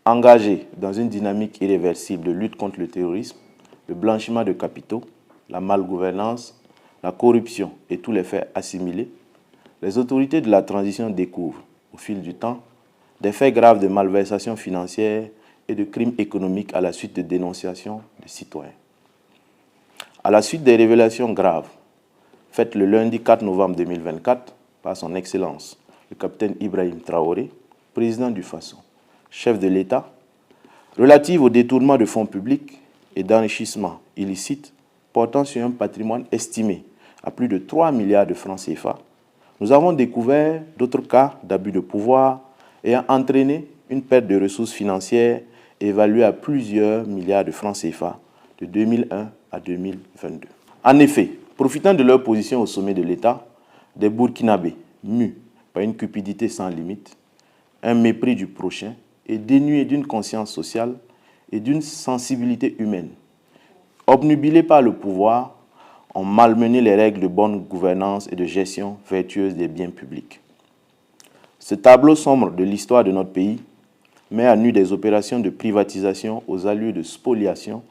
engagé dans une dynamique irréversible de lutte contre le terrorisme, le blanchiment de capitaux, la malgouvernance, la corruption et tous les faits assimilés, les autorités de la transition découvrent, au fil du temps, des faits graves de malversation financière et de crimes économiques à la suite de dénonciations de citoyens. À la suite des révélations graves faites le lundi 4 novembre 2024 par son Excellence, le capitaine Ibrahim Traoré, président du Faso, chef de l'État, relatives au détournement de fonds publics et d'enrichissement illicite portant sur un patrimoine estimé à plus de 3 milliards de francs CFA, nous avons découvert d'autres cas d'abus de pouvoir ayant entraîné une perte de ressources financières évaluée à plusieurs milliards de francs CFA de 2001 à 2022. En effet, profitant de leur position au sommet de l'État, des Burkinabés, mus par une cupidité sans limite, un mépris du prochain et dénués d'une conscience sociale et d'une sensibilité humaine, obnubilés par le pouvoir, ont malmené les règles de bonne gouvernance et de gestion vertueuse des biens publics. Ce tableau sombre de l'histoire de notre pays met à nu des opérations de privatisation aux allures de spoliation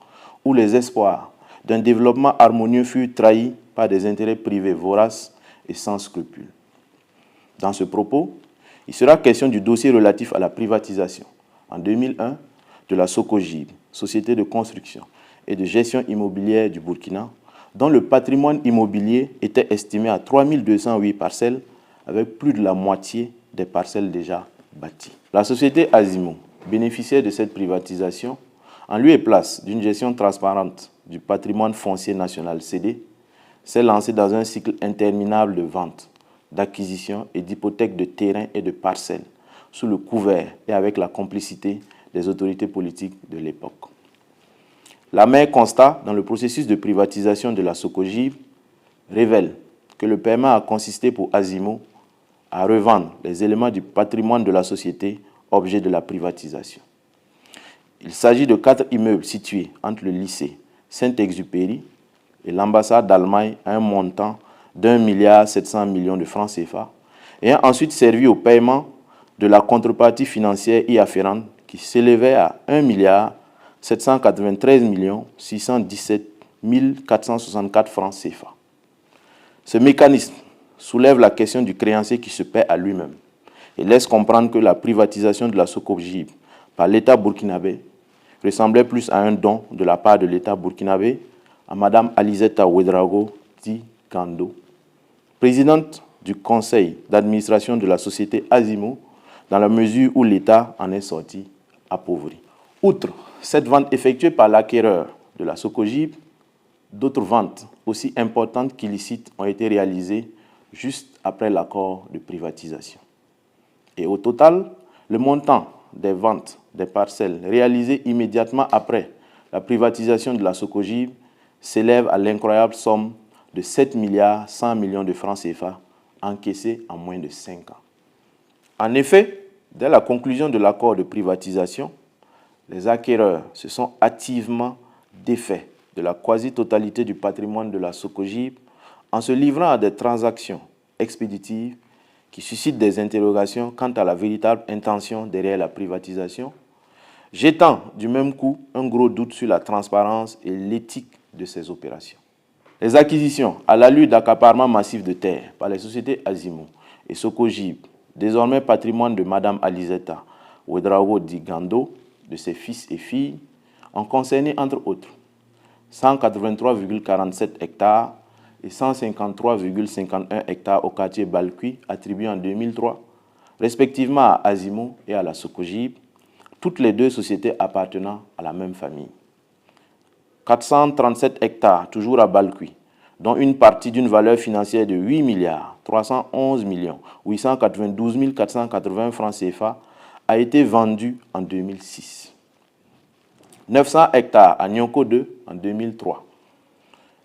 où les espoirs d'un développement harmonieux furent trahis par des intérêts privés voraces et sans scrupules. Dans ce propos, il sera question du dossier relatif à la privatisation, en 2001, de la Socogib, société de construction et de gestion immobilière du Burkina, dont le patrimoine immobilier était estimé à 3208 parcelles, avec plus de la moitié des parcelles déjà bâties. La société Azimo, bénéficiaire de cette privatisation, en lieu et place d'une gestion transparente du patrimoine foncier national cédé, s'est lancée dans un cycle interminable de ventes, d'acquisition et d'hypothèques de terrains et de parcelles, sous le couvert et avec la complicité des autorités politiques de l'époque. L'amer constat dans le processus de privatisation de la Socogib révèle que le paiement a consisté pour Azimo à revendre les éléments du patrimoine de la société, objet de la privatisation. Il s'agit de 4 immeubles situés entre le lycée Saint-Exupéry et l'ambassade d'Allemagne à un montant d'1,7 milliard de francs CFA, ayant ensuite servi au paiement de la contrepartie financière y afférente qui s'élevait à 1,793 617 464 francs CFA. Ce mécanisme soulève la question du créancier qui se paie à lui-même et laisse comprendre que la privatisation de la Socogib par l'État burkinabé ressemblait plus à un don de la part de l'État burkinabé à Mme Alizeta Ouedraogo dit Gando, présidente du conseil d'administration de la société Azimo, dans la mesure où l'État en est sorti appauvri. Outre cette vente effectuée par l'acquéreur de la Socogib, d'autres ventes aussi importantes qu'illicites ont été réalisées juste après l'accord de privatisation. Et au total, le montant des ventes des parcelles réalisées immédiatement après la privatisation de la Socogib s'élève à l'incroyable somme de 7 milliards 100 millions de francs CFA encaissés en moins de 5 ans. En effet, dès la conclusion de l'accord de privatisation, les acquéreurs se sont hâtivement défaits de la quasi-totalité du patrimoine de la Socogib en se livrant à des transactions expéditives qui suscitent des interrogations quant à la véritable intention derrière la privatisation, jetant du même coup un gros doute sur la transparence et l'éthique de ces opérations. Les acquisitions à l'allure d'accaparement massif de terres par les sociétés Azimo et Socogib, désormais patrimoine de Mme Alizeta Ouedraogo di Gando, de ses fils et filles, ont concerné entre autres 183,47 hectares et 153,51 hectares au quartier Balkui, attribués en 2003, respectivement à Azimo et à la Socogib, toutes les deux sociétés appartenant à la même famille. 437 hectares, toujours à Balkui, dont une partie d'une valeur financière de 8 milliards 311 892 480 francs CFA a été vendue en 2006. 900 hectares à Nyonko 2 en 2003.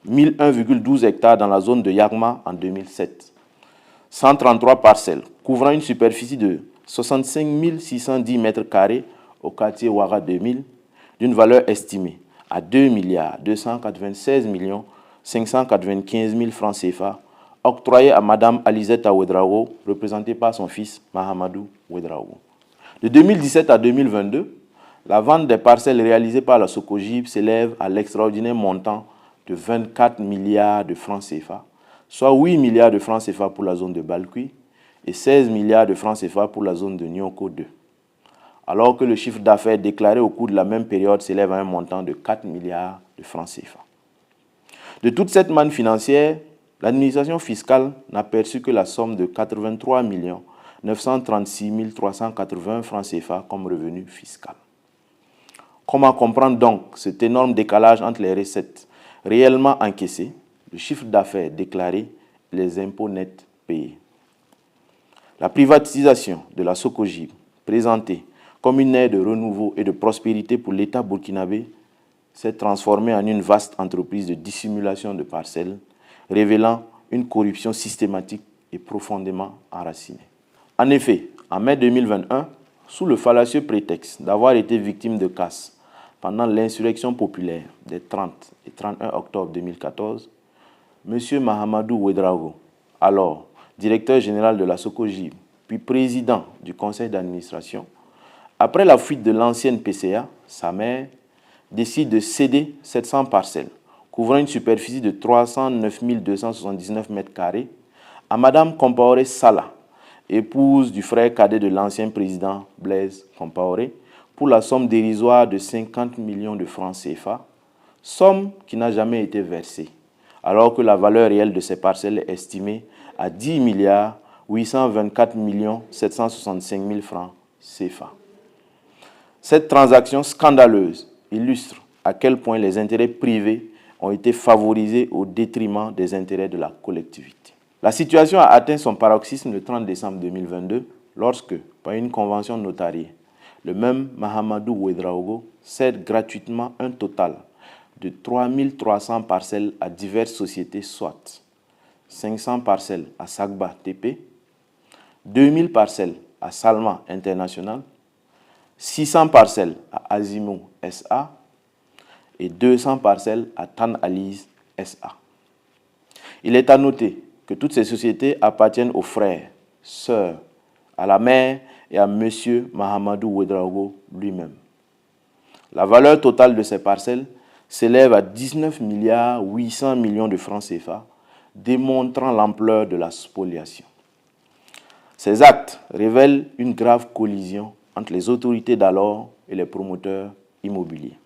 1001,12 hectares dans la zone de Yagma en 2007. 133 parcelles couvrant une superficie de 65 610 mètres carrés au quartier Ouara 2000, d'une valeur estimée à 2 milliards 296 595 000 francs CFA, octroyée à Mme Alizeta Ouedraogo, représentée par son fils Mahamadou Ouedraogo. De 2017 à 2022, La vente des parcelles réalisées par la Socogib s'élève à l'extraordinaire montant de 24 milliards de francs CFA, soit 8 milliards de francs CFA pour la zone de Balkui et 16 milliards de francs CFA pour la zone de Nyoko 2, alors que le chiffre d'affaires déclaré au cours de la même période s'élève à un montant de 4 milliards de francs CFA. De toute cette manne financière, l'administration fiscale n'a perçu que la somme de 83 936 380 francs CFA comme revenu fiscal. Comment comprendre donc cet énorme décalage entre les recettes réellement encaissées, le chiffre d'affaires déclaré et les impôts nets payés? La privatisation de la Socogib, présentée comme une ère de renouveau et de prospérité pour l'État burkinabé, s'est transformée en une vaste entreprise de dissimulation de parcelles, révélant une corruption systématique et profondément enracinée. En effet, en mai 2021, sous le fallacieux prétexte d'avoir été victime de casse pendant l'insurrection populaire des 30 et 31 octobre 2014, M. Mahamadou Ouédraogo, alors directeur général de la Socogib, puis président du conseil d'administration, après la fuite de l'ancienne PCA, sa mère décide de céder 700 parcelles, couvrant une superficie de 309 279 m² à Mme Compaoré Sala, épouse du frère cadet de l'ancien président Blaise Compaoré, pour la somme dérisoire de 50 millions de francs CFA, somme qui n'a jamais été versée, alors que la valeur réelle de ces parcelles est estimée à 10 milliards 824 765 000 francs CFA. Cette transaction scandaleuse illustre à quel point les intérêts privés ont été favorisés au détriment des intérêts de la collectivité. La situation a atteint son paroxysme le 30 décembre 2022 lorsque, par une convention notariée, le même Mahamadou Ouédraogo cède gratuitement un total de 3 300 parcelles à diverses sociétés, soit 500 parcelles à Sagba TP, 2000 parcelles à Salma International, 600 parcelles à Azimo SA et 200 parcelles à Tan Aliz SA. Il est à noter que toutes ces sociétés appartiennent aux frères, sœurs, à la mère et à M. Mahamadou Ouédraogo lui-même. La valeur totale de ces parcelles s'élève à 19 milliards 800 millions de francs CFA, démontrant l'ampleur de la spoliation. Ces actes révèlent une grave collision entre les autorités d'alors et les promoteurs immobiliers,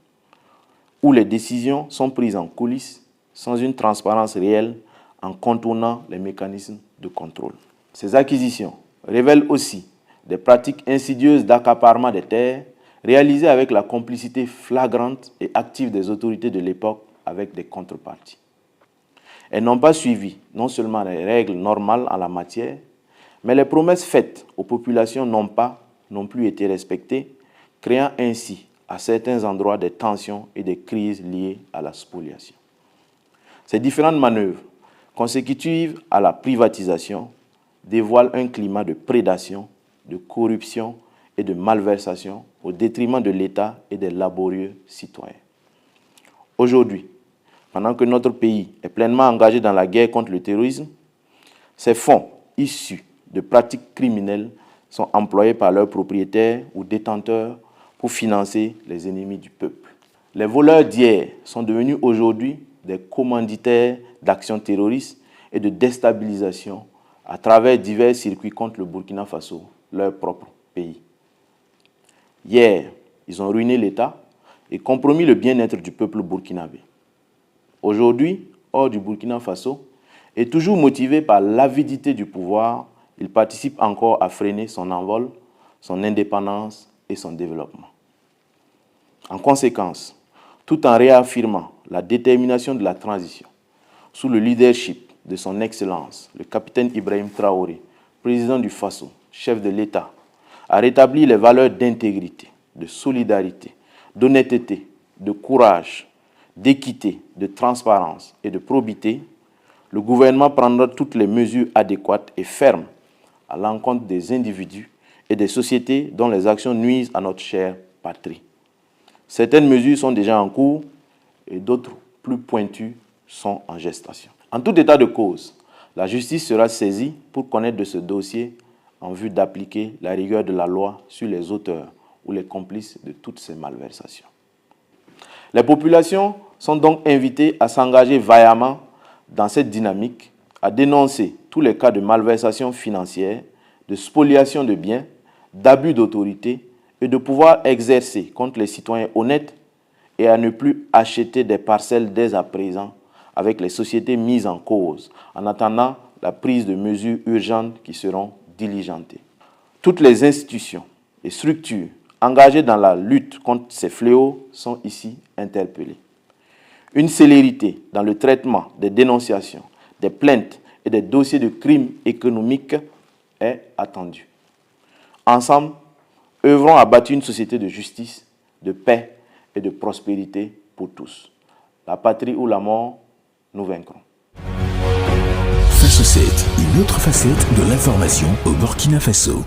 où les décisions sont prises en coulisses sans une transparence réelle en contournant les mécanismes de contrôle. Ces acquisitions révèlent aussi des pratiques insidieuses d'accaparement des terres réalisées avec la complicité flagrante et active des autorités de l'époque avec des contreparties. Elles n'ont pas suivi non seulement les règles normales en la matière, mais les promesses faites aux populations n'ont pas non plus été respectées, créant ainsi à certains endroits des tensions et des crises liées à la spoliation. Ces différentes manœuvres consécutives à la privatisation dévoilent un climat de prédation, de corruption et de malversation au détriment de l'État et des laborieux citoyens. Aujourd'hui, pendant que notre pays est pleinement engagé dans la guerre contre le terrorisme, ces fonds issus de pratiques criminelles sont employés par leurs propriétaires ou détenteurs pour financer les ennemis du peuple. Les voleurs d'hier sont devenus aujourd'hui des commanditaires d'actions terroristes et de déstabilisation à travers divers circuits contre le Burkina Faso, leur propre pays. Hier, ils ont ruiné l'État et compromis le bien-être du peuple burkinabé. Aujourd'hui, hors du Burkina Faso, et toujours motivés par l'avidité du pouvoir, ils participent encore à freiner son envol, son indépendance et son développement. En conséquence, tout en réaffirmant la détermination de la transition, sous le leadership de son Excellence, le capitaine Ibrahim Traoré, président du Faso, chef de l'État, a rétabli les valeurs d'intégrité, de solidarité, d'honnêteté, de courage, d'équité, de transparence et de probité, le gouvernement prendra toutes les mesures adéquates et fermes à l'encontre des individus et des sociétés dont les actions nuisent à notre chère patrie. Certaines mesures sont déjà en cours et d'autres plus pointues sont en gestation. En tout état de cause, la justice sera saisie pour connaître de ce dossier en vue d'appliquer la rigueur de la loi sur les auteurs ou les complices de toutes ces malversations. Les populations sont donc invitées à s'engager vaillamment dans cette dynamique, à dénoncer tous les cas de malversation financière, de spoliation de biens, d'abus d'autorité et de pouvoir exercer contre les citoyens honnêtes et à ne plus acheter des parcelles dès à présent avec les sociétés mises en cause, en attendant la prise de mesures urgentes qui seront diligentées. Toutes les institutions et structures engagées dans la lutte contre ces fléaux sont ici interpellées. Une célérité dans le traitement des dénonciations, des plaintes et des dossiers de crimes économiques est attendue. Ensemble, œuvrons à bâtir une société de justice, de paix et de prospérité pour tous. La patrie ou la mort, nous vaincrons. Face 7, une autre facette de l'information au Burkina Faso.